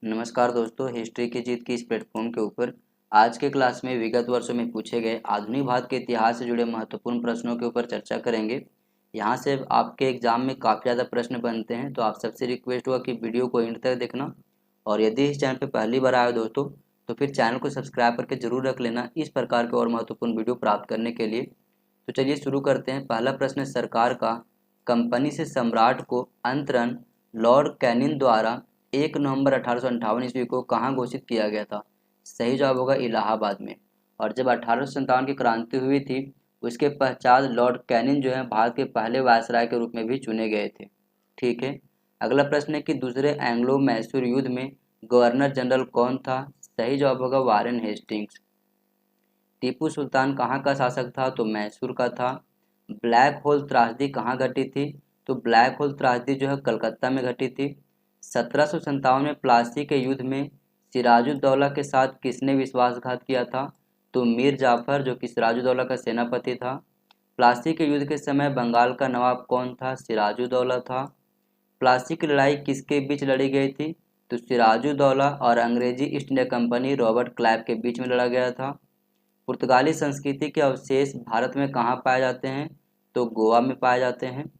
नमस्कार दोस्तों, हिस्ट्री की जीत की इस प्लेटफॉर्म के ऊपर आज के क्लास में विगत वर्षों में पूछे गए आधुनिक भारत के इतिहास से जुड़े महत्वपूर्ण प्रश्नों के ऊपर चर्चा करेंगे। यहाँ से आपके एग्जाम में काफ़ी ज़्यादा प्रश्न बनते हैं, तो आप सबसे रिक्वेस्ट हुआ कि वीडियो को एंड तक देखना। और यदि इस चैनल पर पहली बार आए हो दोस्तों, तो फिर चैनल को सब्सक्राइब करके जरूर रख लेना इस प्रकार के और महत्वपूर्ण वीडियो प्राप्त करने के लिए। तो चलिए शुरू करते हैं। पहला प्रश्न है, सरकार का कंपनी से सम्राट को अंतरण लॉर्ड कैनिंग द्वारा 1 नवंबर 1858 ईस्वी को कहाँ घोषित किया गया था? सही जवाब होगा इलाहाबाद में। और जब 1857 की क्रांति हुई थी, उसके पश्चात लॉर्ड कैनिंग जो है भारत के पहले वायसराय के रूप में भी चुने गए थे। ठीक है। अगला प्रश्न है कि दूसरे एंग्लो मैसूर युद्ध में गवर्नर जनरल कौन था? सही जवाब होगा वारेन हेस्टिंग्स। टीपू सुल्तान कहाँ का शासक था? तो मैसूर का था। ब्लैक होल त्रासदी कहाँ घटी थी? तो ब्लैक होल त्रासदी जो है कलकत्ता में घटी थी। 1757 में प्लासी के युद्ध में सिराजुद्दौला के साथ किसने विश्वासघात किया था? तो मीर जाफर, जो कि सिराजुद्दौला का सेनापति था। प्लासी के युद्ध के समय बंगाल का नवाब कौन था? सिराजुद्दौला था। प्लासी की लड़ाई किसके बीच लड़ी गई थी? तो सिराजुद्दौला और अंग्रेजी east India company Robert Clive के बीच में लड़ा गया था। पुर्तगाली संस्कृति के अवशेष भारत में कहाँ पाए जाते हैं? तो गोवा में पाए जाते हैं।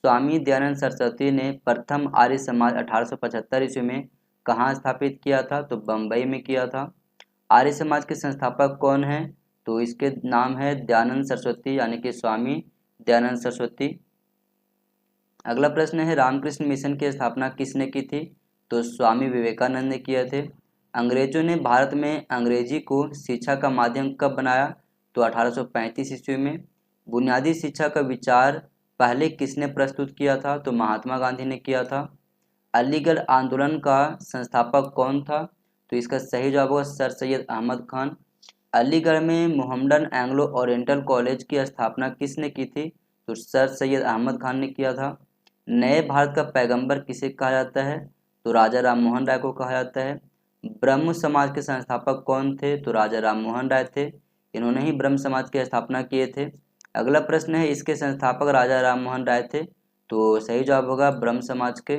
स्वामी दयानंद सरस्वती ने प्रथम आर्य समाज 1875 ईस्वी में कहाँ स्थापित किया था? तो बम्बई में किया था। आर्य समाज के संस्थापक कौन हैं? तो इसके नाम है दयानंद सरस्वती, यानी कि स्वामी दयानंद सरस्वती। अगला प्रश्न है, रामकृष्ण मिशन की स्थापना किसने की थी? तो स्वामी विवेकानंद ने किए थे। अंग्रेजों ने भारत में अंग्रेजी को शिक्षा का माध्यम कब बनाया? तो 1835 ईस्वी में। बुनियादी शिक्षा का विचार पहले किसने प्रस्तुत किया था? तो महात्मा गांधी ने किया था। अलीगढ़ आंदोलन का संस्थापक कौन था? तो इसका सही जवाब होगा सर सैयद अहमद खान। अलीगढ़ में मोहम्मडन एंग्लो ओरिएंटल कॉलेज की स्थापना किसने की थी? तो सर सैयद अहमद खान ने किया था। नए भारत का पैगंबर किसे कहा जाता है? तो राजा राम मोहन राय को कहा जाता है। ब्रह्म समाज के संस्थापक कौन थे? तो राजा राम मोहन राय थे। इन्होंने ही ब्रह्म समाज की स्थापना किए थे। अगला प्रश्न है, इसके संस्थापक राजा राम मोहन राय थे। तो सही जवाब होगा ब्रह्म समाज के।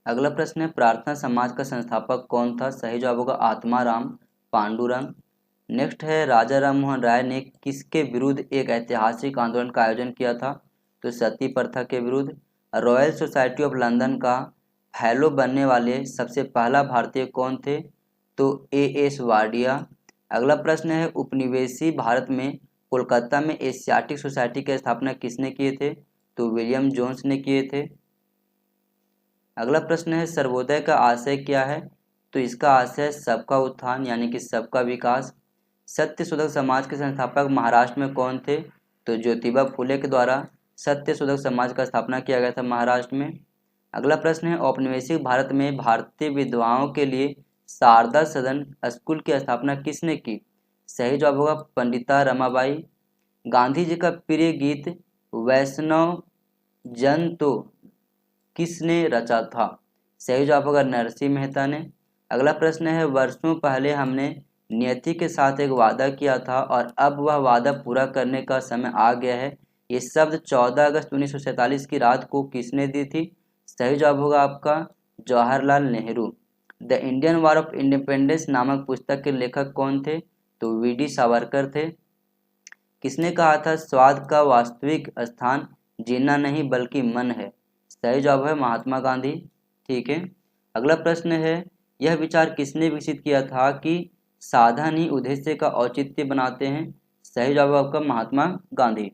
अगला प्रश्न है, प्रार्थना समाज का संस्थापक कौन था? सही जवाब होगा आत्माराम पांडुरंग। नेक्स्ट है, राजा राम मोहन राय ने किसके विरुद्ध एक ऐतिहासिक आंदोलन का आयोजन किया था? तो सती प्रथा के विरुद्ध। रॉयल सोसाइटी ऑफ लंदन का फेलो बनने वाले सबसे पहला भारतीय कौन थे? तो एएस वाडिया। अगला प्रश्न है, उपनिवेशी भारत में कोलकाता में एशियाटिक सोसाइटी की स्थापना किसने किए थे? तो विलियम जोन्स ने किए थे। अगला प्रश्न है, सर्वोदय का आशय क्या है? तो इसका आशय सबका उत्थान, यानी कि सबका विकास। सत्य शोधक समाज के संस्थापक महाराष्ट्र में कौन थे? तो ज्योतिबा फुले के द्वारा सत्य शोधक समाज का स्थापना किया गया था महाराष्ट्र में। अगला प्रश्न है, औपनिवेशिक भारत में भारतीय विधवाओं के लिए शारदा सदन स्कूल की स्थापना किसने की? सही जवाब होगा पंडिता रमाबाई। गांधी जी का प्रिय गीत वैष्णव जन तो किसने रचा था? सही जवाब होगा नरसिंह मेहता ने। अगला प्रश्न है, वर्षों पहले हमने नियति के साथ एक वादा किया था और अब वह वादा पूरा करने का समय आ गया है। ये शब्द 14 अगस्त 1947 की रात को किसने दी थी? सही जवाब होगा आपका Jawaharlal Nehru. The Indian war of independence नामक पुस्तक के लेखक कौन थे? तो वीडी सावरकर थे। किसने कहा था स्वाद का वास्तविक स्थान जीना नहीं बल्कि मन है? सही जवाब है महात्मा गांधी। ठीक है। अगला प्रश्न है, यह विचार किसने विकसित किया था कि साधन ही उद्देश्य का औचित्य बनाते हैं? सही जवाब आपका महात्मा गांधी।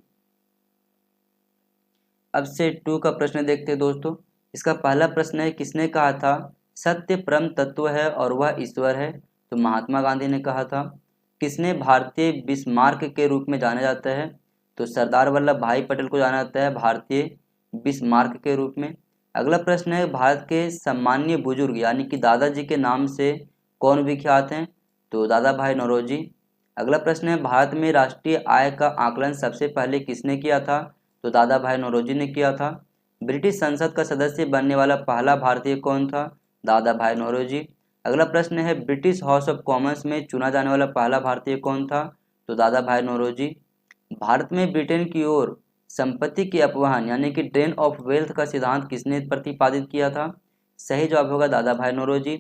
अब से 2 का प्रश्न देखते हैं दोस्तों। इसका पहला प्रश्न है, किसने कहा था सत्य परम तत्व है और वह ईश्वर है? तो महात्मा गांधी ने कहा था। किसने भारतीय बिस्मार्क के रूप में जाना जाता है? तो सरदार वल्लभ भाई पटेल को जाना जाता है भारतीय बिस्मार्क के रूप में। अगला प्रश्न है, भारत के सम्मान्य बुजुर्ग यानी कि दादाजी के नाम से कौन विख्यात हैं? तो दादा भाई नौरोजी। अगला प्रश्न है, भारत में राष्ट्रीय आय का आकलन सबसे पहले किसने किया था? तो दादा भाई नौरोजी ने किया था। ब्रिटिश संसद का सदस्य बनने वाला पहला भारतीय कौन था? दादा भाई नौरोजी। अगला प्रश्न है, ब्रिटिश हाउस ऑफ कॉमन्स में चुना जाने वाला पहला भारतीय कौन था? तो दादा भाई नौरोजी। भारत में ब्रिटेन की ओर संपत्ति की अपवहन यानी कि ड्रेन ऑफ वेल्थ का सिद्धांत किसने प्रतिपादित किया था? सही जवाब होगा दादा भाई नौरोजी।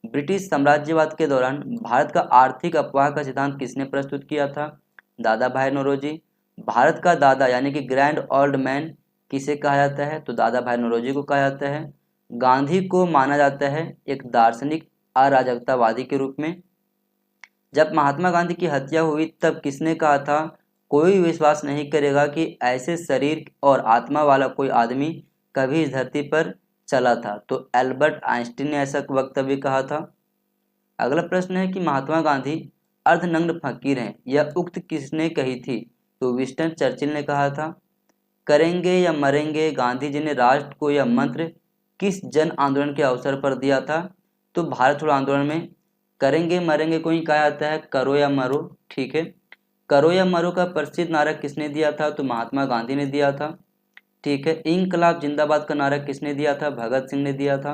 ब्रिटिश साम्राज्यवाद के दौरान भारत का आर्थिक अपवाह का सिद्धांत किसने प्रस्तुत किया था? दादा भाई नौरोजी। भारत का दादा यानी कि ग्रैंड ओल्ड मैन किसे कहा जाता है? तो दादा भाई नौरोजी को कहा जाता है। गांधी को माना जाता है एक दार्शनिक अराजकतावादी के रूप में। जब महात्मा गांधी की हत्या हुई तब किसने कहा था, कोई विश्वास नहीं करेगा कि ऐसे शरीर और आत्मा वाला कोई आदमी कभी इस धरती पर चला था? तो एल्बर्ट आइंस्टीन ने ऐसा वक्तव्य कहा था। अगला प्रश्न है कि महात्मा गांधी अर्धनग्न फकीर हैं, यह उक्त किसने कही थी? तो विंस्टन चर्चिल ने कहा था। करेंगे या मरेंगे, गांधी जी ने राष्ट्र को यह मंत्र किस जन आंदोलन के अवसर पर दिया था? तो भारत छोड़ो आंदोलन में करेंगे मरेंगे को ही कहा जाता है करो या मरो। ठीक है, करो या मरो का प्रसिद्ध नारा किसने दिया था? तो महात्मा गांधी ने दिया था। ठीक है, इंकलाब जिंदाबाद का नारा किसने दिया था? भगत सिंह ने दिया था।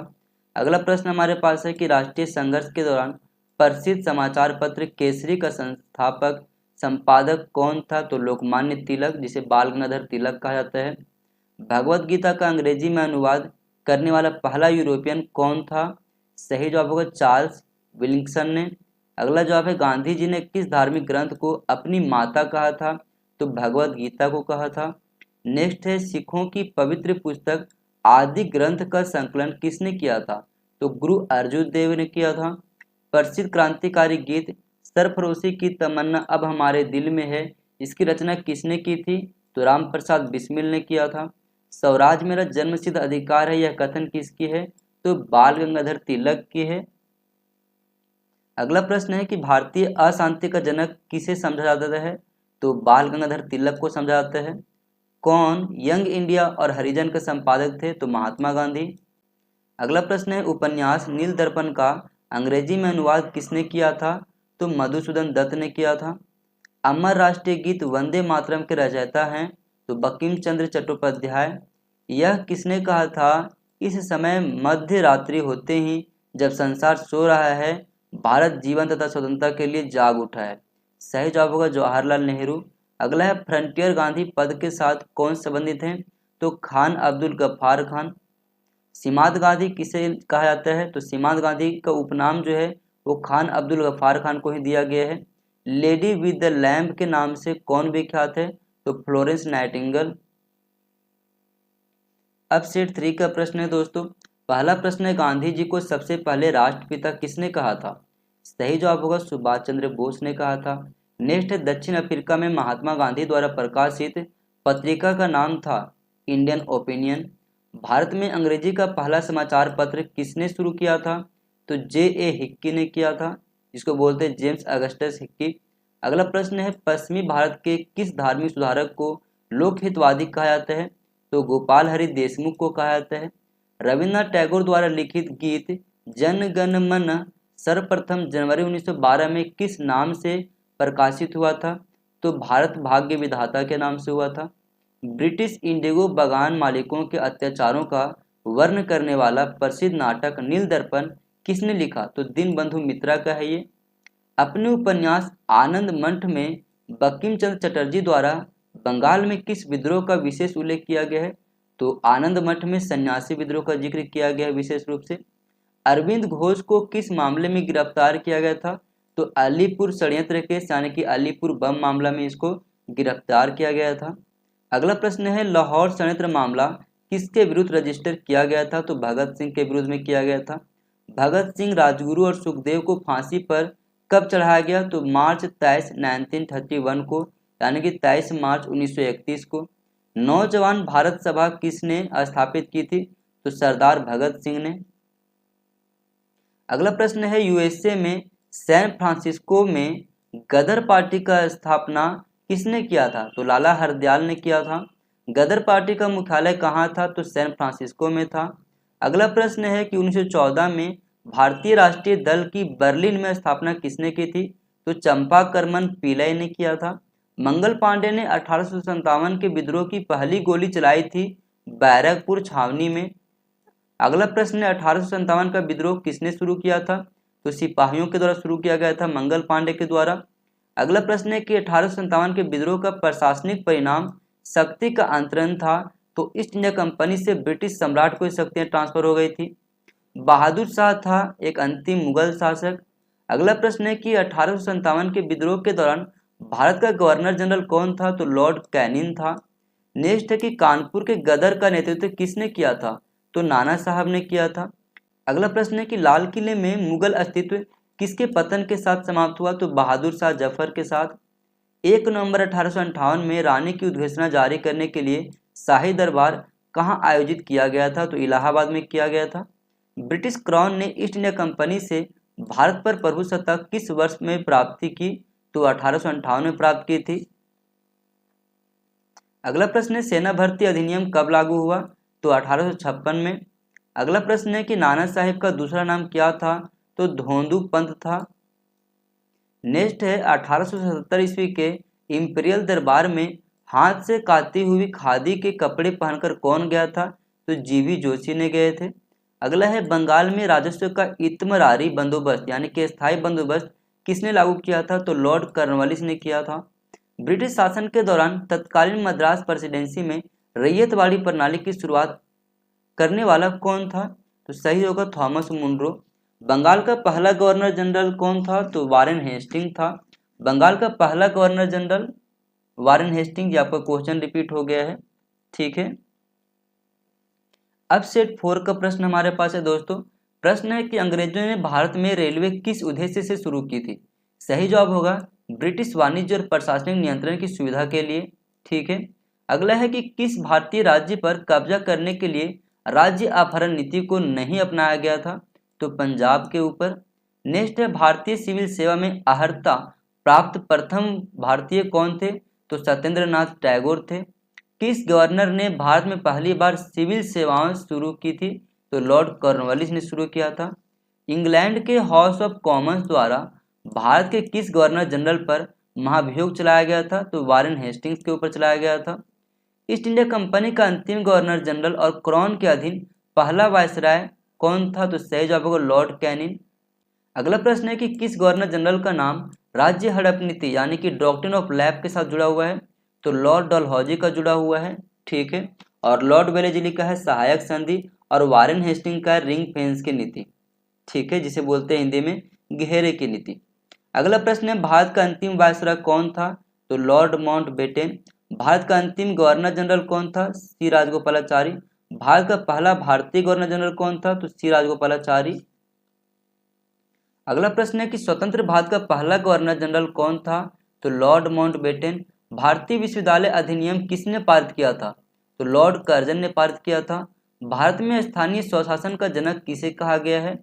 अगला प्रश्न हमारे पास है कि राष्ट्रीय संघर्ष के दौरान प्रसिद्ध समाचार पत्र केसरी का संस्थापक संपादक कौन था? तो लोकमान्य तिलक, जिसे बाल गंगाधर तिलक कहा जाता है। भगवत गीता का अंग्रेजी में अनुवाद करने वाला पहला यूरोपियन कौन था? सही जवाब होगा चार्ल्स विलिंगसन ने। अगला जवाब है गांधी जी ने किस धार्मिक ग्रंथ को अपनी माता कहा था? तो भगवत गीता को कहा था। नेक्स्ट है सिखों की पवित्र पुस्तक आदि ग्रंथ का संकलन किसने किया था? तो गुरु अर्जुन देव ने किया था। प्रसिद्ध क्रांतिकारी गीत सरफरोशी की तमन्ना अब हमारे दिल में है, इसकी रचना किसने की थी? तो राम प्रसाद बिस्मिल ने किया था। स्वराज मेरा जन्मसिद्ध अधिकार है, यह कथन किसकी है? तो बाल गंगाधर तिलक की है। अगला प्रश्न है कि भारतीय अशांति का जनक किसे समझा जाता है? तो बाल गंगाधर तिलक को समझा जाता है। कौन यंग इंडिया और हरिजन के संपादक थे? तो महात्मा गांधी। अगला प्रश्न है उपन्यास नील दर्पण का अंग्रेजी में अनुवाद किसने किया था? तो मधुसूदन दत्त ने किया था। अमर राष्ट्रीय गीत वंदे मातरम के रचयिता हैं? तो बंकिम चंद्र चट्टोपाध्याय। यह किसने कहा था, इस समय मध्य रात्रि होते ही जब संसार सो रहा है, भारत जीवन तथा स्वतंत्रता के लिए जाग उठा है? सही जवाब होगा जवाहरलाल नेहरू। अगला है फ्रंटियर गांधी पद के साथ कौन संबंधित हैं? तो खान अब्दुल गफ्फार खान। सीमांत गांधी किसे कहा जाता है? तो सीमांत गांधी का उपनाम जो है वो खान अब्दुल गफ्फार खान को ही दिया गया है। लेडी विद द लैम्प के नाम से कौन विख्यात है? तो फ्लोरेंस नाइटिंगेल। अब सेट 3 का प्रश्न है दोस्तों। पहला प्रश्न है गांधी जी को सबसे पहले राष्ट्रपिता किसने कहा था? सही जवाब होगा सुभाष चंद्र बोस ने कहा था। नेक्स्ट है दक्षिण अफ्रीका में महात्मा गांधी द्वारा प्रकाशित पत्रिका का नाम था इंडियन ओपिनियन। भारत में अंग्रेजी का पहला समाचार पत्र किसने शुरू किया था? तो J.A. हिक्की ने किया था, जिसको बोलते हैं जेम्स अगस्टस हिक्की। अगला प्रश्न है पश्चिमी भारत के किस धार्मिक सुधारक को लोकहितवादी कहा जाता है? तो गोपाल हरि देशमुख को कहा जाता है। रविन्द्रनाथ टैगोर द्वारा लिखित गीत जन गण मन सर्वप्रथम जनवरी 1912 में किस नाम से प्रकाशित हुआ था? तो भारत भाग्य विधाता के नाम से हुआ था। ब्रिटिश इंडिगो बागान मालिकों के अत्याचारों का वर्णन करने वाला प्रसिद्ध नाटक नील दर्पण किसने लिखा? तो दीनबंधु मित्रा का है ये। अपने उपन्यास आनंद मंठ में बंकिम चंद्र चटर्जी द्वारा बंगाल में किस विद्रोह का विशेष उल्लेख किया गया है? तो आनंद मठ में सन्यासी विद्रोह का जिक्र किया गया है विशेष रूप से। अरविंद घोष को किस मामले में गिरफ्तार किया गया था? तो अलीपुर षड्यंत्र केस यानी कि अलीपुर बम मामला में इसको गिरफ्तार किया गया था। अगला प्रश्न है लाहौर षड्यंत्र मामला किसके विरुद्ध रजिस्टर किया गया था? तो भगत सिंह के विरुद्ध में किया गया था। भगत सिंह, राजगुरु और सुखदेव को फांसी पर कब चढ़ाया गया? तो मार्च 23 1931 को, यानी कि 23 मार्च 1931 को। नौजवान भारत सभा किसने स्थापित की थी? तो सरदार भगत सिंह ने। अगला प्रश्न है यूएसए में सैन फ्रांसिस्को में गदर पार्टी का स्थापना किसने किया था? तो लाला हरदयाल ने किया था। गदर पार्टी का मुख्यालय कहाँ था? तो सैन फ्रांसिस्को में था। अगला प्रश्न है कि 1914 में भारतीय राष्ट्रीय दल की बर्लिन में स्थापना किसने की थी? तो चंपाकरमन पिल्लई ने किया था। मंगल पांडे ने 1857 के विद्रोह की पहली गोली चलाई थी बैरकपुर छावनी में। अगला प्रश्न है 1857 का विद्रोह किसने शुरू किया था? तो सिपाहियों के द्वारा शुरू किया गया था, मंगल पांडे के द्वारा। अगला प्रश्न है कि 1857 के विद्रोह का प्रशासनिक परिणाम शक्ति का अंतरण था, तो ईस्ट इंडिया कंपनी से ब्रिटिश सम्राट को शक्तियां ट्रांसफर हो गई थी। बहादुर शाह था एक अंतिम मुगल शासक। अगला प्रश्न है कि 1857 के विद्रोह के दौरान भारत का गवर्नर जनरल कौन था? तो लॉर्ड कैनिंग था। नेक्स्ट है कि कानपुर के गदर का नेतृत्व किसने किया था? तो नाना साहब ने किया था। अगला प्रश्न है कि लाल किले में मुगल अस्तित्व किसके पतन के साथ समाप्त हुआ? तो बहादुर शाह जफर के साथ। 1 नवंबर 1858 में रानी की उद्घोषणा जारी करने के लिए शाही दरबार कहाँ आयोजित किया गया था? तो इलाहाबाद में किया गया था। ब्रिटिश क्राउन ने ईस्ट इंडिया कंपनी से भारत पर प्रभुसत्ता किस वर्ष में प्राप्ति की? तो 1858 में प्राप्त की थी। अगला प्रश्न है सेना भर्ती अधिनियम कब लागू हुआ? तो 1856 में। अगला प्रश्न है कि नाना साहिब का दूसरा नाम क्या था? तो धोंदू पंत था। नेक्स्ट है 1877 ईस्वी के इंपीरियल दरबार में हाथ से काती हुई खादी के कपड़े पहनकर कौन गया था? तो जीवी जोशी ने गए थे। अगला है बंगाल में राजस्व का इतमरारी बंदोबस्त यानी कि स्थायी बंदोबस्त किसने लागू किया था? तो लॉर्ड कॉर्नवालिस ने किया था। ब्रिटिश शासन के दौरान तत्कालीन मद्रास प्रेसिडेंसी में रैयतवाड़ी प्रणाली की शुरुआत करने वाला कौन था? तो सही होगा थॉमस मुनरो। बंगाल का पहला गवर्नर जनरल कौन था? तो वारेन हेस्टिंग था। बंगाल का पहला गवर्नर जनरल वारेन हेस्टिंग। ये आपका क्वेश्चन रिपीट हो गया है, ठीक है। अब सेट 4 का प्रश्न हमारे पास है दोस्तों। प्रश्न है कि अंग्रेजों ने भारत में रेलवे किस उद्देश्य से शुरू की थी? सही जवाब होगा ब्रिटिश वाणिज्य और प्रशासनिक नियंत्रण की सुविधा के लिए, ठीक है। अगला है कि किस भारतीय राज्य पर कब्जा करने के लिए राज्य अपहरण नीति को नहीं अपनाया गया था? तो पंजाब के ऊपर। नेक्स्ट है भारतीय सिविल सेवा में अर्हता प्राप्त प्रथम भारतीय कौन थे? तो सत्येंद्र नाथ टैगोर थे। किस गवर्नर ने भारत में पहली बार सिविल सेवाएं शुरू की थी? तो लॉर्ड कॉर्नवालिस ने शुरू किया था। इंग्लैंड के हाउस ऑफ कॉमन्स द्वारा भारत के किस गवर्नर जनरल पर महाभियोग चलाया गया था? तो वारेन हेस्टिंग्स के ऊपर चलाया गया था। ईस्ट इंडिया कंपनी का अंतिम गवर्नर जनरल और क्राउन के अधीन पहला वायसराय कौन था? तो सही जवाब होगा लॉर्ड कैनिंग। अगला प्रश्न है कि किस गवर्नर जनरल का नाम राज्य हड़प नीति यानी कि डॉक्ट्रिन ऑफ लैप के साथ जुड़ा हुआ है? तो लॉर्ड डलहौजी का जुड़ा हुआ है, ठीक है। और लॉर्ड वेलेस्ली का है सहायक संधि और वारेन हेस्टिंग का है रिंग फेंस की नीति, ठीक है, जिसे बोलते हैं हिंदी में घेरे की नीति। अगला प्रश्न है भारत का अंतिम वायसराय कौन था? तो लॉर्ड माउंटबेटन। भारत का अंतिम गवर्नर जनरल कौन था? सी राजगोपालाचारी। भारत का पहला भारतीय गवर्नर जनरल कौन था? तो सी राजगोपालाचारी। अगला प्रश्न है कि स्वतंत्र भारत का पहला गवर्नर जनरल कौन था? तो लॉर्ड माउंटबेटन। भारतीय विश्वविद्यालय अधिनियम किसने पारित किया था? तो लॉर्ड कर्जन ने पारित किया था। भारत में स्थानीय स्वशासन का जनक किसे कहा गया है?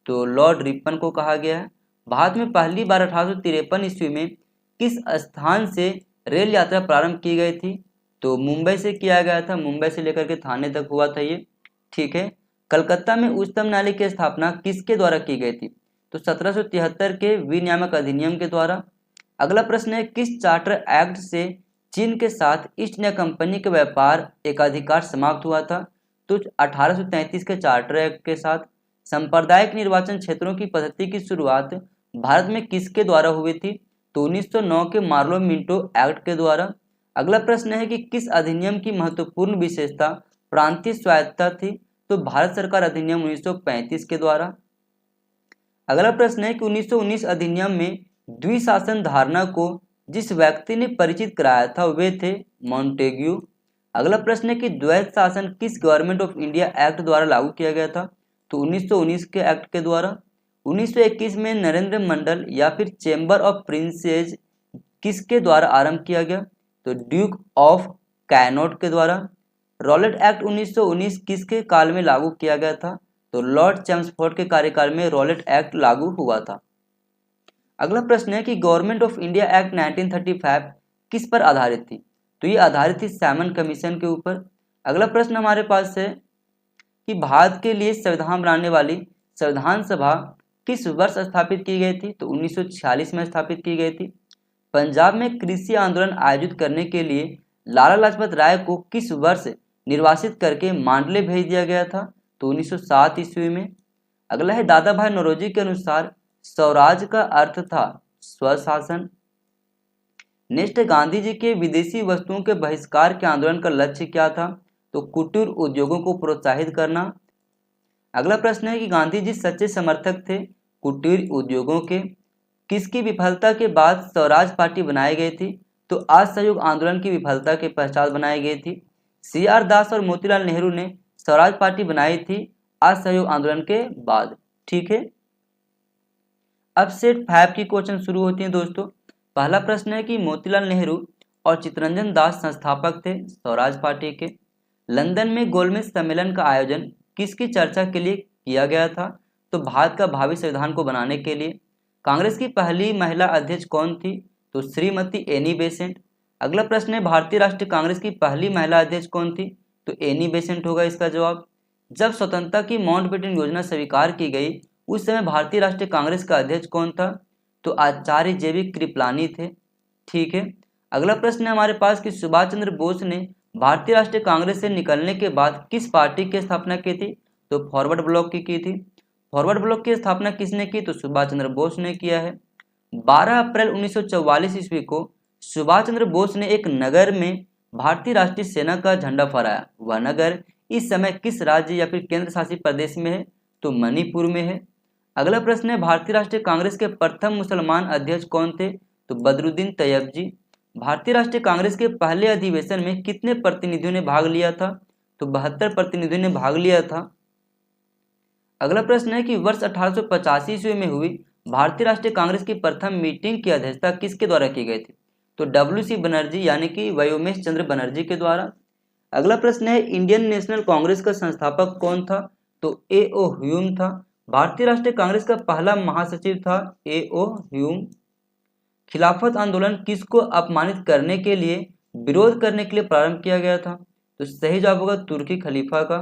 तो लॉर्ड रिपन को कहा गया है। भारत में पहली बार 1853 ईस्वी में किस स्थान से रेल यात्रा प्रारंभ की गई थी? तो मुंबई से किया गया था। मुंबई से लेकर के थाने तक हुआ था ये, ठीक है। कलकत्ता में उच्चतम न्यायालय की स्थापना किसके द्वारा की गई थी? तो 1773 के विनियामक अधिनियम के द्वारा। अगला प्रश्न है किस चार्टर एक्ट से चीन के साथ ईस्ट इंडिया कंपनी के व्यापार एकाधिकार समाप्त हुआ था? तो 1833 के चार्टर एक्ट के साथ। सांप्रदायिक निर्वाचन क्षेत्रों की पद्धति की शुरुआत भारत में किसके द्वारा हुई थी? तो 1909 के मार्लो मिंटो एक्ट के द्वारा। अगला प्रश्न है कि किस अधिनियम की महत्वपूर्ण विशेषता प्रांतीय स्वायत्तता थी? तो भारत सरकार अधिनियम 1935 के द्वारा। अगला प्रश्न है कि 1919 अधिनियम में द्विशासन धारणा को जिस व्यक्ति ने परिचित कराया था वे थे मॉन्टेग्यू। अगला प्रश्न है कि द्वैत शासन किस गवर्नमेंट ऑफ इंडिया एक्ट द्वारा लागू किया गया था? तो 1919 के एक्ट के द्वारा। 1921 में नरेंद्र मंडल या फिर चेंबर ऑफ प्रिंसेज किसके द्वारा आरंभ किया गया? तो ड्यूक ऑफ कैनोट के द्वारा। रॉलेट एक्ट 1919 किसके काल में लागू किया गया था? तो लॉर्ड चैम्सफोर्ड के कार्यकाल में रॉलेट एक्ट लागू हुआ था। अगला प्रश्न है कि गवर्नमेंट ऑफ इंडिया एक्ट 1935 किस पर आधारित थी? तो ये आधारित थी सैमन कमीशन के ऊपर। अगला प्रश्न हमारे पास है कि भारत के लिए संविधान बनाने वाली संविधान सभा किस वर्ष स्थापित की गई थी? तो 1946 में स्थापित की गई थी। पंजाब में कृषि आंदोलन आयोजित करने के लिए लाला लाजपत राय को किस वर्ष निर्वासित करके मांडले भेज दिया गया था? तो 1907 ईस्वी में। अगला है दादा भाई नौरोजी के अनुसार स्वराज का अर्थ था स्वशासन। नेक्स्ट गांधी जी के विदेशी वस्तुओं के बहिष्कार के आंदोलन का लक्ष्य क्या था? तो कुटीर उद्योगों को प्रोत्साहित करना। अगला प्रश्न है कि गांधी जी सच्चे समर्थक थे कुटीर उद्योगों के। किसकी विफलता के बाद स्वराज पार्टी बनाई गई थी? तो असहयोग आंदोलन की विफलता के पश्चात बनाई गई थी। CR दास और मोतीलाल नेहरू ने स्वराज पार्टी बनाई थी असहयोग आंदोलन के बाद। ठीक है, अब सेट 5 की क्वेश्चन शुरू होती हैं दोस्तों। पहला प्रश्न है कि मोतीलाल नेहरू और चित्तरंजन दास संस्थापक थे स्वराज पार्टी के। लंदन में गोलमेज सम्मेलन का आयोजन किसकी चर्चा के लिए किया गया था? तो भारत का भावी संविधान को बनाने के लिए। कांग्रेस की पहली महिला अध्यक्ष कौन थी? तो श्रीमती एनी बेसेंट। अगला प्रश्न है भारतीय राष्ट्रीय कांग्रेस की पहली महिला अध्यक्ष कौन थी? तो एनी बेसेंट होगा इसका जवाब। जब स्वतंत्रता की माउंटबेटन योजना स्वीकार की गई उस समय भारतीय राष्ट्रीय कांग्रेस का अध्यक्ष कौन था? तो आचार्य JB कृपलानी थे। ठीक है, अगला प्रश्न है हमारे पास कि सुभाष चंद्र बोस ने भारतीय राष्ट्रीय कांग्रेस से निकलने के बाद किस पार्टी की स्थापना की थी? तो फॉरवर्ड ब्लॉक की थी। फॉरवर्ड ब्लॉक की स्थापना किसने की? तो सुभाष चंद्र बोस ने किया है। 12 अप्रैल 1944 ईस्वी को सुभाष चंद्र बोस ने एक नगर में भारतीय राष्ट्रीय सेना का झंडा फहराया। वह नगर इस समय किस राज्य या फिर केंद्र शासित प्रदेश में है? तो मणिपुर में है। अगला प्रश्न है भारतीय राष्ट्रीय कांग्रेस के प्रथम मुसलमान अध्यक्ष कौन थे? तो बदरुद्दीन तैयब जी। भारतीय राष्ट्रीय कांग्रेस के पहले अधिवेशन में कितने प्रतिनिधियों ने भाग लिया था? तो 72 प्रतिनिधियों ने भाग लिया था। अगला प्रश्न है कि वर्ष 1885 ईस्वी में हुई भारतीय राष्ट्रीय कांग्रेस की प्रथम मीटिंग की अध्यक्षता किसके द्वारा की गई थी? तो WC बनर्जी यानी कि व्योमेश चंद्र बनर्जी के द्वारा। अगला प्रश्न है इंडियन नेशनल कांग्रेस का संस्थापक कौन था? तो A.O. ह्यूम था। भारतीय राष्ट्रीय कांग्रेस का पहला महासचिव था A.O. ह्यूम। खिलाफत आंदोलन किसको अपमानित करने के लिए विरोध करने के लिए प्रारंभ किया गया था? तो सही जवाब होगा तुर्की खलीफा का।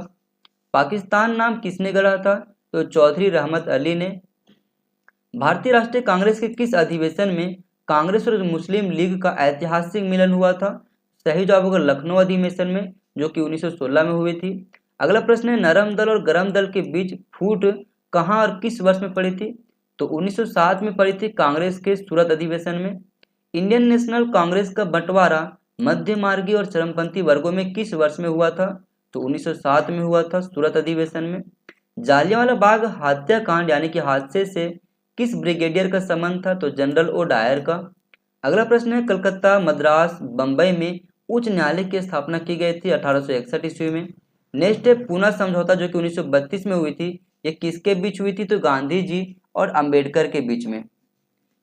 पाकिस्तान नाम किसने गढ़ा था? तो चौधरी रहमत अली ने। भारतीय राष्ट्रीय कांग्रेस के किस अधिवेशन में कांग्रेस और मुस्लिम लीग का ऐतिहासिक मिलन हुआ था? सही जवाब होगा लखनऊ अधिवेशन में, जो कि 1916 में हुई थी। अगला प्रश्न है नरम दल और गरम दल के बीच फूट कहां और किस वर्ष में पड़ी थी? तो 1907 में पड़ी थी कांग्रेस के सूरत अधिवेशन में। इंडियन नेशनल कांग्रेस का बंटवारा मध्य मार्गी और चरमपंथी वर्गों में किस वर्ष में हुआ था? तो 1907 में हुआ था सूरत अधिवेशन में। जालियांवाला बाग हत्याकांड यानी कि हादसे से किस ब्रिगेडियर का संबंध था? तो जनरल O डायर का। अगला प्रश्न है कलकत्ता, मद्रास, बंबई में उच्च न्यायालय की स्थापना की गई थी 1861 ईस्वी में। नेक्स्ट है पूना समझौता जो कि 1932 में हुई थी। ये किसके बीच हुई थी? तो गांधी जी और अंबेडकर के बीच में।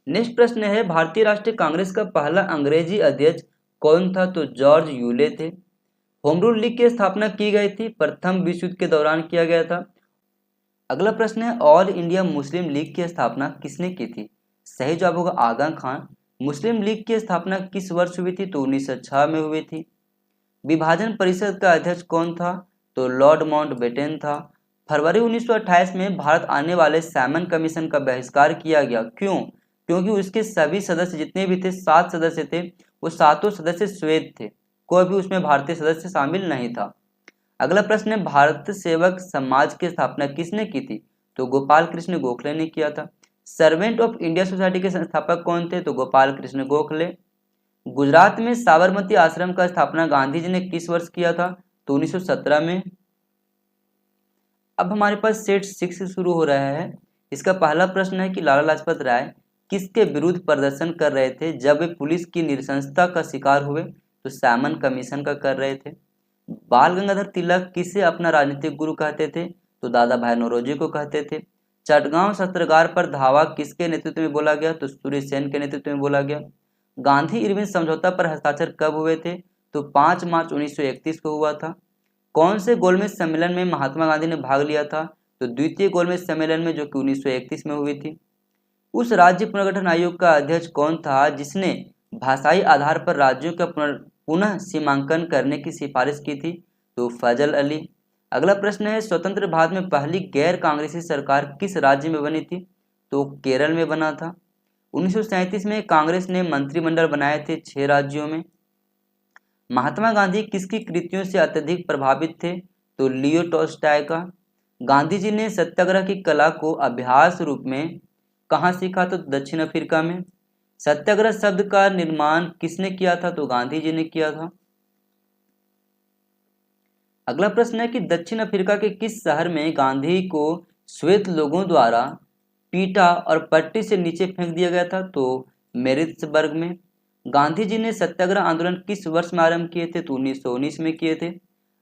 नेक्स्ट प्रश्न है भारतीय राष्ट्रीय कांग्रेस का पहला अंग्रेजी अध्यक्ष कौन था? तो जॉर्ज यूले थे। होम रूल लीग की स्थापना की गई थी प्रथम विश्व युद्ध के दौरान किया गया था। अगला प्रश्न है ऑल इंडिया मुस्लिम लीग की स्थापना किसने की थी? सही जवाब होगा आगा खान। मुस्लिम लीग की स्थापना किस वर्ष हुई थी? तो 1906 में हुई थी। विभाजन परिषद का अध्यक्ष कौन था? तो लॉर्ड माउंटबेटन था। फरवरी 1928 में भारत आने वाले सैमन कमीशन का बहिष्कार किया गया। क्यों? क्योंकि उसके सभी सदस्य जितने भी थे 7 सदस्य थे, वो सातों सदस्य श्वेत थे, कोई भी उसमें भारतीय सदस्य शामिल नहीं था। अगला प्रश्न है भारत सेवक समाज की स्थापना किसने की थी? तो गोपाल कृष्ण गोखले ने किया था। सर्वेंट ऑफ इंडिया सोसाइटी के संस्थापक कौन थे? तो गोपाल कृष्ण गोखले। गुजरात में साबरमती आश्रम का स्थापना गांधी जी ने किस वर्ष किया था? तो 1917 में। अब हमारे पास सेट 6 शुरू हो रहा है। इसका पहला प्रश्न है कि लाला लाजपत राय किसके विरुद्ध प्रदर्शन कर रहे थे जब वे पुलिस की नृशंसता का शिकार हुए? तो सैमन कमीशन का कर रहे थे। बाल गंगाधर तिलक किसे अपना राजनीतिक गुरु कहते थे? तो दादा भाई नौरोजी को कहते थे। चटगांव शस्त्रागार पर धावा किसके नेतृत्व में बोला गया? तो सूर्य सेन के नेतृत्व में बोला गया। गांधी इरविन समझौता पर हस्ताक्षर कब हुए थे? तो 5 मार्च 1931 को हुआ था। कौन से गोलमेज सम्मेलन में महात्मा गांधी ने भाग लिया था? तो द्वितीय गोलमेज सम्मेलन में, जो कि 1931 में हुई थी। उस राज्य पुनर्गठन आयोग का अध्यक्ष कौन था जिसने भाषाई आधार पर राज्यों का पुनः सीमांकन करने की सिफारिश की थी? तो फजल अली। अगला प्रश्न है स्वतंत्र भारत में पहली गैर कांग्रेसी सरकार किस राज्य में बनी थी? तो केरल में बना था। 1937 में कांग्रेस ने मंत्रिमंडल बनाए थे 6 राज्यों में। महात्मा गांधी किसकी कृतियों से अत्यधिक प्रभावित थे? तो लियो टॉल्स्टॉय का। गांधी जी ने सत्याग्रह की कला को अभ्यास रूप में कहाँ सीखा? तो दक्षिण अफ्रीका में। सत्याग्रह शब्द का निर्माण किसने किया था? तो गांधी जी ने किया था। अगला प्रश्न है कि दक्षिण अफ्रीका के किस शहर में गांधी को श्वेत लोगों द्वारा पीटा और पट्टी से नीचे फेंक दिया गया था? तो मेरिट्सबर्ग में। गांधी जी ने सत्याग्रह आंदोलन किस वर्ष में आरंभ किए थे? तो 1919 में किए थे।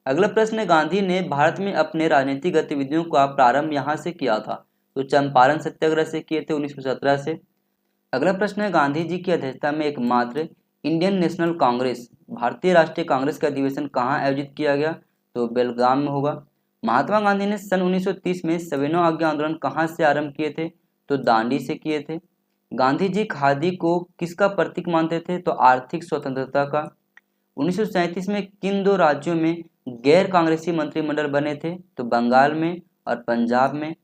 अगला प्रश्न है गांधी ने भारत में अपने राजनीतिक गतिविधियों का प्रारंभ यहाँ से किया था? तो चंपारण सत्याग्रह से किए थे 1917 से। अगला प्रश्न है गांधी जी की अध्यक्षता में एकमात्र इंडियन नेशनल कांग्रेस भारतीय राष्ट्रीय कांग्रेस का अधिवेशन कहाँ आयोजित किया गया? तो बेलगाम में होगा। महात्मा गांधी ने सन 1930 में सविनय अवज्ञा आंदोलन कहाँ से आरंभ किए थे? तो दांडी से किए थे। गांधी जी खादी को किसका प्रतीक मानते थे? तो आर्थिक स्वतंत्रता का। 1937 में किन दो राज्यों में गैर कांग्रेसी मंत्रिमंडल बने थे? तो बंगाल में और पंजाब में।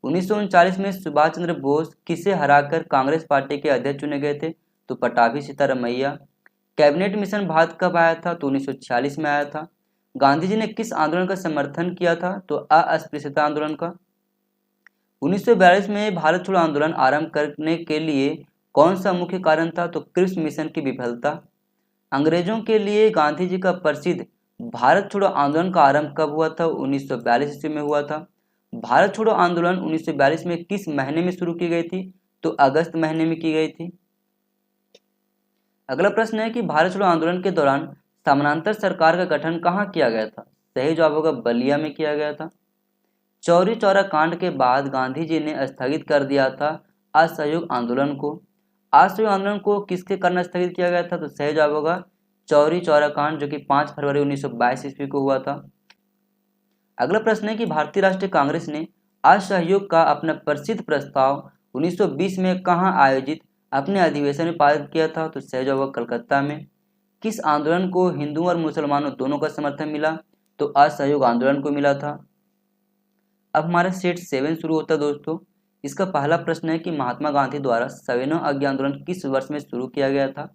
1939 में सुभाष चंद्र बोस किसे हराकर कांग्रेस पार्टी के अध्यक्ष चुने गए थे? तो पटाभी सीतारमैया। कैबिनेट मिशन भारत कब आया था? तो 1946 में आया था। गांधी जी ने किस आंदोलन का समर्थन किया था? तो अस्पृश्यता आंदोलन का। 1942 में भारत छोड़ो आंदोलन आरंभ करने के लिए कौन सा मुख्य कारण था? तो क्रिप्स मिशन की विफलता। अंग्रेजों के लिए गांधी जी का प्रसिद्ध भारत छोड़ो आंदोलन का आरंभ कब हुआ था? 1942 ईस्वी में हुआ था। भारत छोड़ो आंदोलन 1942 में किस महीने में शुरू की गई थी? तो अगस्त महीने में की गई थी। अगला प्रश्न है कि भारत छोड़ो आंदोलन के दौरान समानांतर सरकार का गठन कहाँ किया गया था? सही जवाब होगा बलिया में किया गया था। चौरी चौरा कांड के बाद गांधी जी ने स्थगित कर दिया था असहयोग आंदोलन को। असहयोग आंदोलन को किसके कारण स्थगित किया गया था? तो सही जवाब होगा चौरी चौरा कांड, जो कि 5 फरवरी 1922 ईस्वी को हुआ था। अगला प्रश्न है कि भारतीय राष्ट्रीय कांग्रेस ने असहयोग का अपना प्रसिद्ध प्रस्ताव 1920 में कहाँ आयोजित अपने अधिवेशन में पारित किया था? तो सही जवाब होगा कलकत्ता में। किस आंदोलन को हिंदुओं और मुसलमानों दोनों का समर्थन मिला? तो असहयोग आंदोलन को मिला था। अब हमारा सेट 7 शुरू होता है दोस्तों। इसका पहला प्रश्न है कि महात्मा गांधी द्वारा सविनय अवज्ञा आंदोलन किस वर्ष में शुरू किया गया था?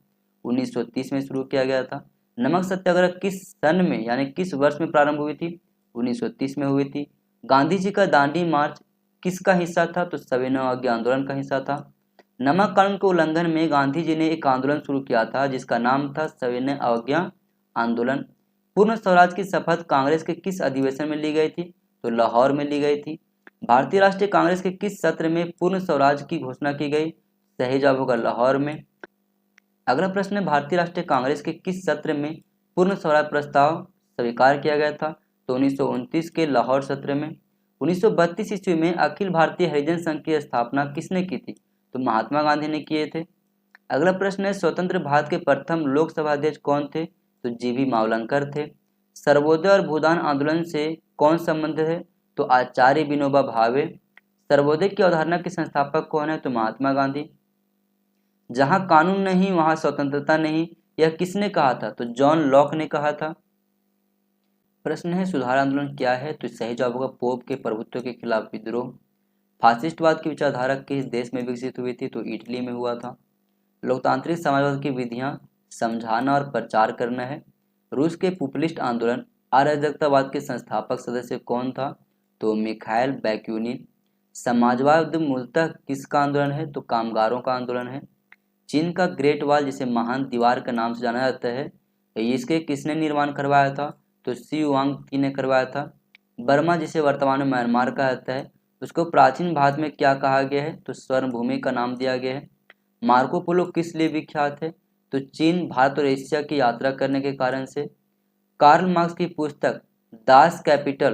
1930 में शुरू किया गया था। नमक सत्याग्रह किस सन में यानी किस वर्ष में प्रारंभ हुई थी? 1930 में हुई थी। गांधी जी का दांडी मार्च किसका हिस्सा था? तो सविनय अवज्ञा आंदोलन का हिस्सा था। नमक कानून के उल्लंघन में गांधी जी ने एक आंदोलन शुरू किया था जिसका नाम था सविनय अवज्ञा आंदोलन। पूर्ण स्वराज की शपथ कांग्रेस के किस अधिवेशन में ली गई थी? तो लाहौर में ली गई थी। भारतीय राष्ट्रीय कांग्रेस के किस सत्र में पूर्ण स्वराज की घोषणा की गई? सही जवाब होगा लाहौर में। अगला प्रश्न है भारतीय राष्ट्रीय कांग्रेस के किस सत्र में पूर्ण स्वराज प्रस्ताव स्वीकार किया गया था? तो 1929 के लाहौर सत्र में। 1932 ईस्वी में अखिल भारतीय हरिजन संघ की स्थापना किसने की थी? तो महात्मा गांधी ने किए थे। अगला प्रश्न है स्वतंत्र भारत के प्रथम लोकसभा अध्यक्ष कौन थे? तो जीवी मावलंकर थे। सर्वोदय और भूदान आंदोलन से कौन संबंधित है? तो आचार्य विनोबा भावे। सर्वोदय की अवधारणा के संस्थापक कौन है? तो महात्मा गांधी। जहां कानून नहीं वहां स्वतंत्रता नहीं, यह किसने कहा था? तो जॉन लॉक ने कहा था। प्रश्न है सुधार आंदोलन क्या है? तो सही जवाब होगा पोप के प्रभुत्व के खिलाफ विद्रोह। फासिस्टवाद की विचारधारा किस देश में विकसित हुई थी? तो इटली में हुआ था। लोकतांत्रिक समाजवाद की विधियां समझाना और प्रचार करना है। रूस के पॉपुलिस्ट आंदोलन अराजकतावाद के संस्थापक सदस्य कौन था? तो मिखाइल बैक्यूनिन। समाजवाद मूलतः किसका आंदोलन है? तो कामगारों का आंदोलन है। चीन का ग्रेट वॉल जिसे महान दीवार के नाम से जाना जाता है, इसके किसने निर्माण करवाया था? तो सी वांग ने करवाया था। बर्मा जिसे वर्तमान में म्यांमार कहा जाता है, उसको प्राचीन भारत में क्या कहा गया है? तो स्वर्ण भूमि का नाम दिया गया है। मार्को पोलो किस लिए विख्यात है? तो चीन, भारत और एशिया की यात्रा करने के कारण से। कार्ल मार्क्स की पुस्तक दास कैपिटल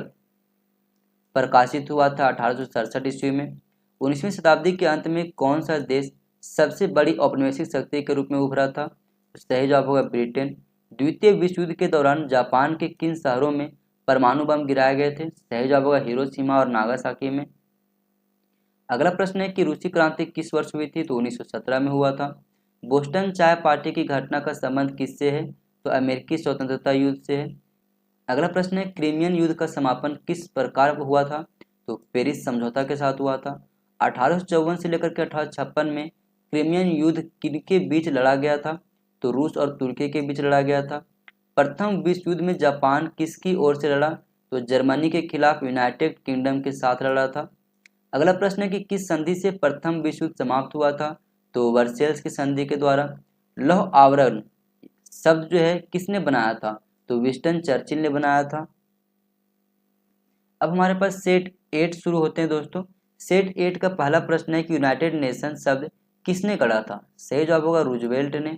प्रकाशित हुआ था 1867 ईस्वी में। 19वीं शताब्दी के अंत में कौन सा देश सबसे बड़ी औपनिवेशिक शक्ति के रूप में उभरा था? सही जवाब होगा ब्रिटेन। द्वितीय विश्व युद्ध के दौरान जापान के किन शहरों में परमाणु बम गिराए गए थे? सही जवाब होगा हिरोशिमा और नागासाकी में। अगला प्रश्न है कि रूसी क्रांति किस वर्ष हुई थी? तो 1917 में हुआ था। बोस्टन चाय पार्टी की घटना का संबंध किससे है? तो अमेरिकी स्वतंत्रता युद्ध से है। अगला प्रश्न है क्रीमियन युद्ध का समापन किस प्रकार हुआ था? तो पेरिस समझौता के साथ हुआ था। 1854 से लेकर के 1856 में क्रीमियन युद्ध किनके बीच लड़ा गया था? तो रूस और तुर्की के बीच लड़ा गया था। प्रथम विश्व युद्ध में जापान किसकी ओर से लड़ा? तो जर्मनी के खिलाफ यूनाइटेड किंगडम के साथ लड़ा था। अगला प्रश्न है कि किस संधि से प्रथम विश्व युद्ध समाप्त हुआ था? तो वर्सेल्स की संधि के द्वारा। लौह आवरण शब्द जो है किसने बनाया था? तो विंस्टन चर्चिल ने बनाया था। अब हमारे पास सेट 8 शुरू होते हैं दोस्तों। सेट 8 का पहला प्रश्न है कि यूनाइटेड नेशन शब्द किसने गढ़ा था? सही जवाब होगा रूजवेल्ट ने।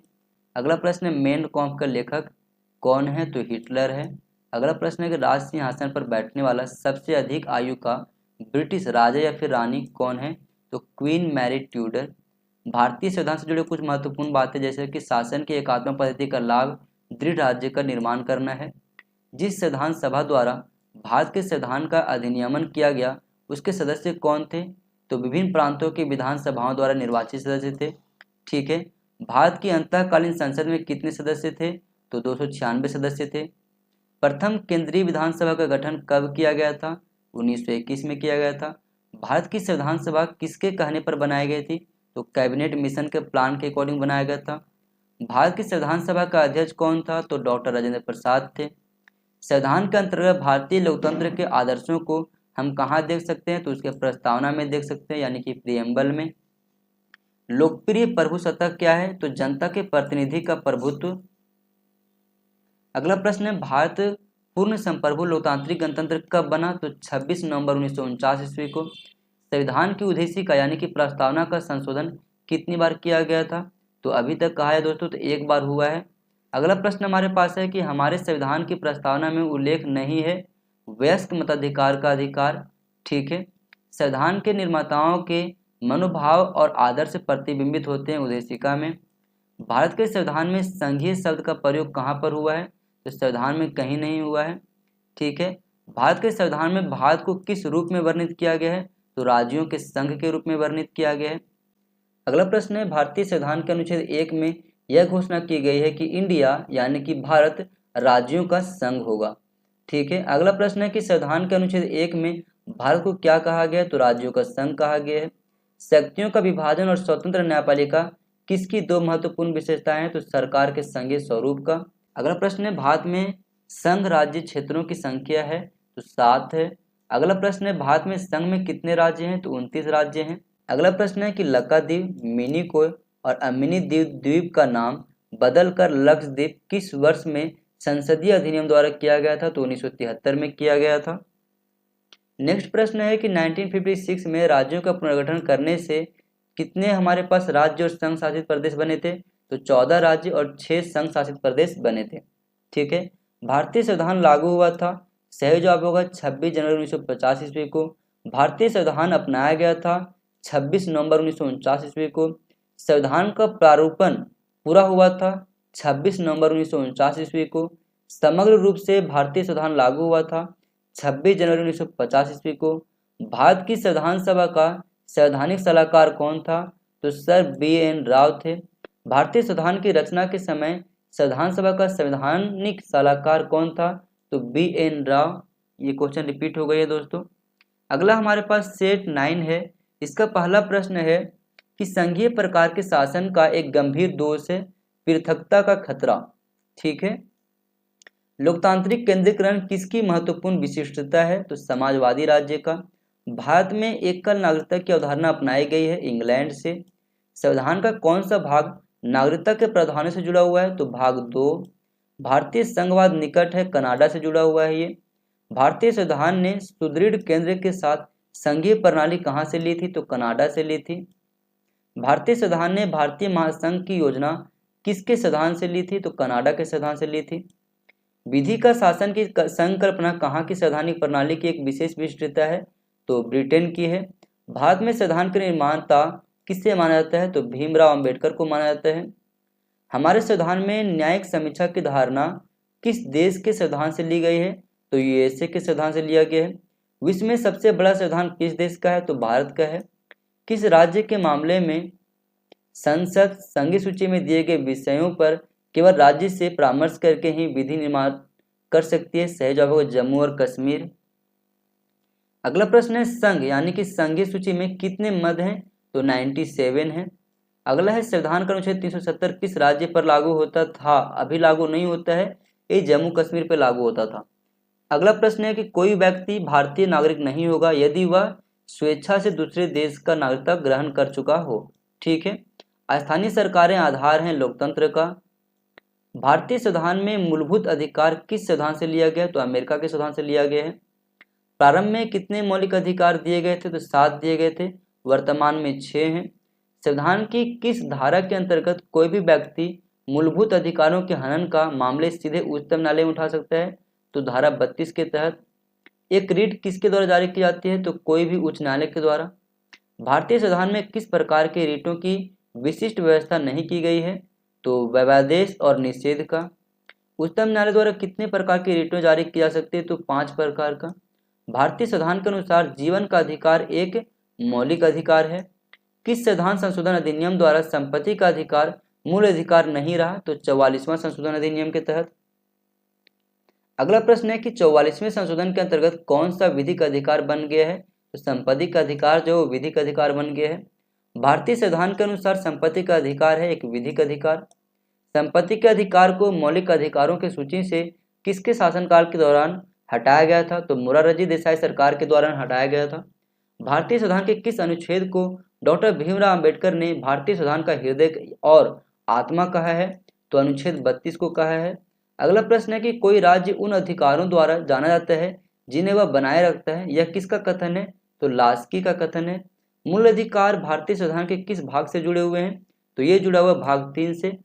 अगला प्रश्न है मेन कॉम्प का लेखक कौन है? तो हिटलर है। अगला प्रश्न है कि राज सिंहासन पर बैठने वाला सबसे अधिक आयु का ब्रिटिश राजा या फिर रानी कौन है? तो क्वीन मैरी ट्यूडर। भारतीय संविधान से जुड़े कुछ महत्वपूर्ण बातें जैसे कि शासन की एकात्मक पद्धति का लाभ दृढ़ राज्य का निर्माण करना है। जिस संविधान सभा द्वारा भारत के संविधान का अधिनियमन किया गया उसके सदस्य कौन थे? तो विभिन्न प्रांतों की विधानसभाओं द्वारा निर्वाचित सदस्य थे। ठीक है। भारत की अंतःकालीन संसद में कितने सदस्य थे? तो 296 सदस्य थे। प्रथम केंद्रीय विधानसभा का गठन कब किया गया था? 1921 में किया गया था। भारत की संविधान सभा किसके कहने पर बनाई गई थी? तो कैबिनेट मिशन के प्लान के अकॉर्डिंग बनाया गया था। भारत की संविधान सभा का अध्यक्ष कौन था? तो डॉक्टर राजेंद्र प्रसाद थे। संविधान के अंतर्गत भारतीय लोकतंत्र के आदर्शों को हम कहाँ देख सकते हैं? तो उसके प्रस्तावना में देख सकते हैं, यानी कि प्रियम्बल में। लोकप्रिय प्रभुसत्ता क्या है? तो जनता के प्रतिनिधि का प्रभुत्व। अगला प्रश्न है भारत पूर्ण संप्रभु लोकतांत्रिक गणतंत्र कब बना? तो 26 नवंबर 1949 ईस्वी को। संविधान की उद्देशिका यानी कि प्रस्तावना का संशोधन कितनी बार किया गया था? तो अभी तक कहा है दोस्तों तो एक बार हुआ है। अगला प्रश्न हमारे पास है कि हमारे संविधान की प्रस्तावना में उल्लेख नहीं है वयस्क मताधिकार का अधिकार। ठीक है। संविधान के निर्माताओं के मनोभाव और आदर्श प्रतिबिंबित होते हैं उद्देशिका में। भारत के संविधान में संघीय शब्द का प्रयोग कहाँ पर हुआ है? तो संविधान में कहीं नहीं हुआ है। ठीक है। भारत के संविधान में भारत को किस रूप में वर्णित किया गया है? तो राज्यों के संघ के रूप में वर्णित किया गया है। अगला प्रश्न है भारतीय संविधान के अनुच्छेद 1 में यह घोषणा की गई है कि इंडिया यानी कि भारत राज्यों का संघ होगा। ठीक है। अगला प्रश्न है कि संविधान के अनुच्छेद 1 में भारत को क्या कहा गया है? तो राज्यों का संघ कहा गया है। शक्तियों का विभाजन और स्वतंत्र न्यायपालिका किसकी दो महत्वपूर्ण विशेषताएं हैं? तो सरकार के संघीय स्वरूप का। अगला प्रश्न है भारत में संघ राज्य क्षेत्रों की संख्या है? तो 7 है। अगला प्रश्न है भारत में संघ में कितने राज्य हैं? तो 29 राज्य हैं। अगला प्रश्न है कि लक्षद्वीप, मिनिकोय और अमिनी द्वीप का नाम बदलकर लक्षद्वीप किस वर्ष में संसदीय अधिनियम द्वारा किया गया था? तो 1973 में किया गया था। नेक्स्ट प्रश्न है कि 1956 में राज्यों का पुनर्गठन करने से कितने हमारे पास राज्य और संघ शासित प्रदेश बने थे? तो 14 राज्य और 6 संघ शासित प्रदेश बने थे। ठीक है। भारतीय संविधान लागू हुआ था। सही जवाब होगा 26 जनवरी 1950 ईस्वी को। भारतीय संविधान अपनाया गया था 26 नवंबर 1949 ईस्वी को। संविधान का प्रारूपण पूरा हुआ था 26 नवंबर 1949 ईस्वी को। समग्र रूप से भारतीय संविधान लागू हुआ था 26 जनवरी 1950 ईस्वी को। भारत की संविधान सभा का संवैधानिक सलाहकार कौन था? तो सर BN राव थे। भारतीय संविधान की रचना के समय संविधान सभा का संवैधानिक सलाहकार कौन था? तो BN राव। ये क्वेश्चन रिपीट हो गई है दोस्तों। अगला हमारे पास सेट 9 है। इसका पहला प्रश्न है कि संघीय प्रकार के शासन का एक गंभीर दोष है पृथकता का खतरा। ठीक है। लोकतांत्रिक केंद्रीकरण किसकी महत्वपूर्ण विशिष्टता है? तो समाजवादी राज्य का। भारत में एकल नागरिकता की अवधारणा अपनाई गई है इंग्लैंड से। संविधान का कौन सा भाग नागरिकता के प्रावधानों से जुड़ा हुआ है? तो भाग 2। भारतीय संघवाद निकट है, कनाडा से जुड़ा हुआ है ये। भारतीय संविधान ने सुदृढ़ केंद्र के साथ संघीय प्रणाली कहाँ से ली थी? तो कनाडा से ली थी। भारतीय संविधान ने भारतीय महासंघ की योजना किसके संविधान से ली थी? तो कनाडा के संविधान से ली थी। विधि का शासन की संकल्पना कहाँ की संवैधानिक प्रणाली की एक विशेष विशिष्टता है? तो ब्रिटेन की है। भारत में संविधान के निर्माता किससे माना जाता है? तो भीमराव अंबेडकर को माना जाता है। हमारे संविधान में न्यायिक समीक्षा की धारणा किस देश के संविधान से ली गई है? तो USA के संविधान से लिया गया है। विश्व में सबसे बड़ा संविधान किस देश का है? तो भारत का है। किस राज्य के मामले में संसद संघीय सूची में दिए गए विषयों पर केवल राज्य से परामर्श करके ही विधि निर्माण कर सकती है? सही जवाब होगा जम्मू और कश्मीर। अगला प्रश्न है संघ यानी कि संघीय सूची में कितने मद हैं? तो 97 है। अगला है संविधान का अनुच्छेद 370 किस राज्य पर लागू होता था? अभी लागू नहीं होता है, ये जम्मू कश्मीर पर लागू होता था। अगला प्रश्न है कि कोई व्यक्ति भारतीय नागरिक नहीं होगा यदि वह स्वेच्छा से दूसरे देश का नागरिकता ग्रहण कर चुका हो। ठीक है। स्थानीय सरकारें आधार हैं लोकतंत्र का। भारतीय संविधान में मूलभूत अधिकार किस संविधान से लिया गया? तो अमेरिका के संविधान से लिया गया है। प्रारंभ में कितने मौलिक अधिकार दिए गए थे? तो 7 दिए गए थे, वर्तमान में 6 हैं। संविधान की किस धारा के अंतर्गत कोई भी व्यक्ति मूलभूत अधिकारों के हनन का मामले सीधे उच्चतम न्यायालय में उठा सकता है? तो धारा 32 के तहत। एक रीट किसके द्वारा जारी की जाती है? तो कोई भी उच्च न्यायालय के द्वारा। भारतीय संविधान में किस प्रकार के रीटों की विशिष्ट व्यवस्था नहीं की गई है? तो व्यवदेश और निषेध का। उच्चतम न्यायालय द्वारा कितने प्रकार की रीटें जारी की जा सकती है? तो 5 प्रकार का। भारतीय संविधान के अनुसार जीवन का अधिकार एक मौलिक अधिकार है। किस संविधान संशोधन अधिनियम द्वारा संपत्ति का अधिकार मूल अधिकार नहीं रहा? तो 44वां संशोधन अधिनियम के तहत। अगला प्रश्न है कि 44वें संशोधन के अंतर्गत कौन सा विधिक अधिकार बन गया है? तो संपत्ति का अधिकार जो विधिक अधिकार बन गया है। भारतीय संविधान के अनुसार संपत्ति का अधिकार है एक विधिक अधिकार। संपत्ति के अधिकार को मौलिक अधिकारों की सूची से किसके शासनकाल के दौरान हटाया गया था? तो मोरारजी देसाई सरकार के दौरान हटाया गया था। भारतीय संविधान के किस अनुच्छेद को डॉक्टर भीमराव अंबेडकर ने भारतीय संविधान का हृदय और आत्मा कहा है? तो अनुच्छेद 32 को कहा है। अगला प्रश्न है कि कोई राज्य उन अधिकारों द्वारा जाना जाता है जिन्हें वह बनाए रखता है, यह किसका कथन है? तो लास्की का कथन है। मूल अधिकार भारतीय संविधान के किस भाग से जुड़े हुए हैं? तो ये जुड़ा हुआ भाग 3 से।